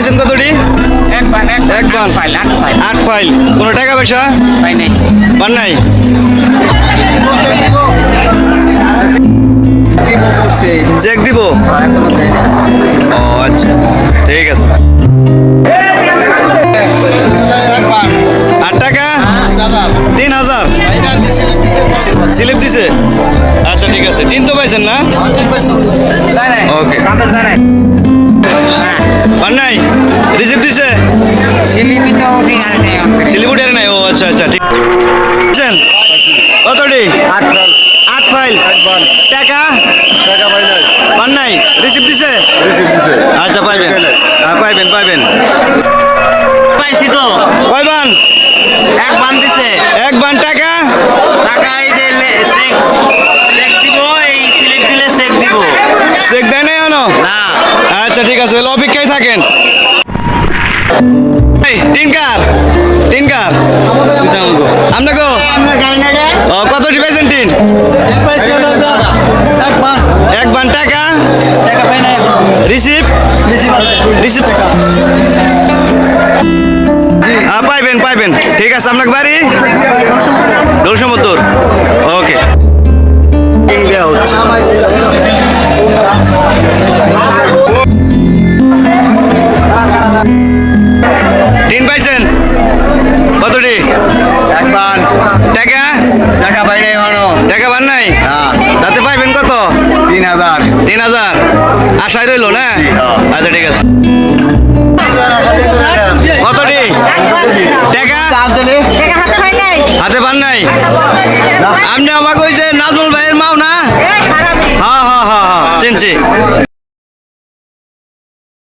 পাইছেন কতটি? এক বান আট ফাইল। কোনো টাকা পয়সা পাই নাই। পান নাই? চেক দিব? ও আচ্ছা, ঠিক আছে। 8 টাকা 3000 স্লিপ দিছে? আচ্ছা ঠিক আছে। 3 তো পাইছেন না? ওকে। পান নাই? রিসিপ্ট দিছে? স্লিপ উঠে নাই? ও আচ্ছা আচ্ছা, ঠিক আছেন। কতটি? 8 ফাইল। টাকা পান নাই? রিসিপ্ট দিছে? আচ্ছা, পাইবেন। পাইবেন। পাইছি তো। কয় বান? এক বান দিছে। এক বান। টাকা এই দিলে চেক দিব, এই স্লিপ দিলে চেক দিব। চেক দেয় নাই এখনো? না। আচ্ছা ঠিক আছে, তাহলে অপেক্ষায় থাকেন। টিনকার আপনাকে কতটি পাইছেন? টিন এক বান। টাকা রিসিপ্ট পাইবেন। ঠিক আছে। আপনার বাড়ি দৌলসমুদ্র? ওকে। দেওয়া হচ্ছে। টিন পাইছেন? কতটি? এক বান। টাকা পাই নাই এখনো। টাকা পান নাই? হ্যাঁ। তাতে পাইবেন কত? 3000। 3000 আশায় রইল না? আচ্ছা ঠিক আছে। কতটি? টাকা হাতে পান নাই? আপনি আমাকে ওই যে নাজমুল ভাইয়ের মাও না? হ্যাঁ চিনছি।